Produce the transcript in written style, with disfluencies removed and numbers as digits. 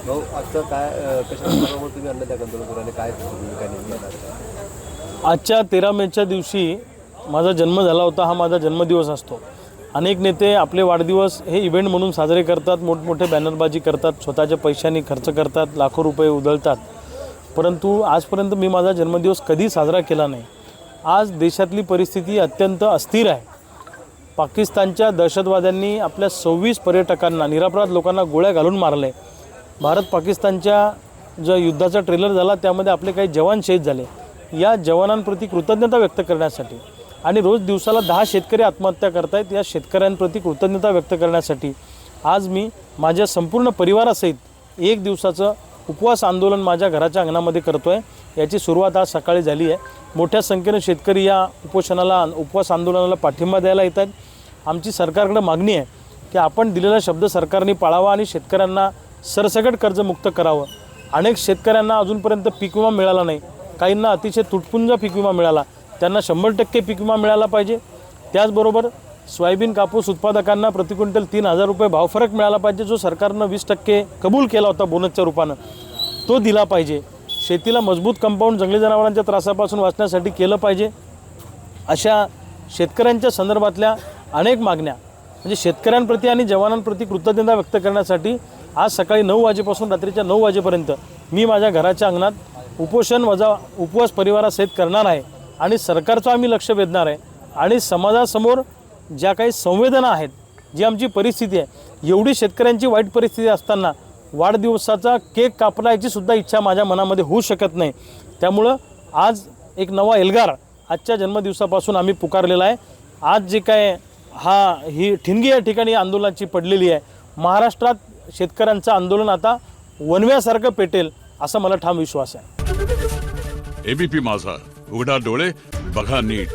भाऊ आजचं काय कशा प्रकारे तुम्ही अन्नदाता आंदोलन काय भूमिका नेमकी आहे? आजच्या 13 मेच्या दिवशी माझा जन्म झाला होता. हा माझा जन्मदिवस असतो. अनेक नेते आपले वाढदिवस हे इव्हेंट म्हणून साजरे करतात, मोठमोठे बॅनरबाजी करतात, स्वतःच्या पैशांनी खर्च करतात, लाखो रुपये उधळतात. परंतु आजपर्यंत मी माझा जन्मदिवस कधी साजरा केला नाही. आज देशातली परिस्थिती अत्यंत अस्थिर आहे. पाकिस्तानच्या दहशतवाद्यांनी आपल्या 26 पर्यटकांना, निरपराध लोकांना गोळ्या घालून मारले. भारत पाकिस्तानच्या जो युद्धाचा ट्रेलर झाला त्यामध्ये आपले काही जवान शहीद झाले. या जवानांप्रती कृतज्ञता व्यक्त करण्यासाठी आणि रोज दिवसाला 10 शेतकरी आत्महत्या करतायत, या शेतकऱ्यांप्रती कृतज्ञता व्यक्त करण्यासाठी आज मी माझ्या संपूर्ण परिवारासहित 1 दिवसाचं उपवास आंदोलन माझ्या घराच्या अंगणामध्ये करतो आहे. याची सुरुवात आज सकाळी झाली आहे. मोठ्या संख्येने शेतकरी या उपवास आंदोलनाला पाठिंबा द्यायला येत आहेत. आमची सरकारकडे मागणी आहे की आपण दिलेला शब्द सरकारने पाळावा आणि शेतकऱ्यांना सरसकट कर्जमुक्त करावं. अनेक शेतकऱ्यांना अजूनपर्यंत पीक विमा मिळाला नाही. काहींना अतिशय तुटपुंज पीक विमा मिळाला. त्यांना 100% पीक विमा मिळाला पाहिजे. त्याचबरोबर सोयाबीन कापूस उत्पादकांना प्रति क्विंटल 3,000 रुपये भावफरक मिळाला पाहिजे. जो सरकारनं 20% कबूल केला होता बोनसच्या रूपानं, तो दिला पाहिजे. शेतीला मजबूत कंपाऊंड जंगली जनावरांच्या त्रासापासून वाचण्यासाठी केलं पाहिजे. अशा शेतकऱ्यांच्या संदर्भातल्या अनेक मागण्या म्हणजे शेतकऱ्यांप्रती आणि जवानांप्रती कृतज्ञता व्यक्त करण्यासाठी आज सकाळी 9 वाजेपासून रात्रीच्या 9 वाजेपर्यंत मी माझ्या घराच्या अंगणात उपवास परिवारासहित करणार आहे आणि सरकारचं आम्ही लक्ष वेधणार आहे. आणि समाजासमोर ज्या काही संवेदना आहेत, जी आमची परिस्थिती आहे, एवढी शेतकऱ्यांची वाईट परिस्थिती असताना वाढदिवसाचा केक कापण्याची सुद्धा इच्छा माझ्या मनामध्ये होऊ शकत नाही. त्यामुळं आज एक नवा एल्गार आजच्या जन्मदिवसापासून आम्ही पुकारलेला आहे. आज जे काय ही ठिणगी या ठिकाणी आंदोलनाची पडलेली आहे, महाराष्ट्रात शेतकऱ्यांचं आंदोलन आता वनव्यासारखं पेटेल असा मला ठाम विश्वास आहे. एबीपी माझा, उघडा डोळे बघा नीट.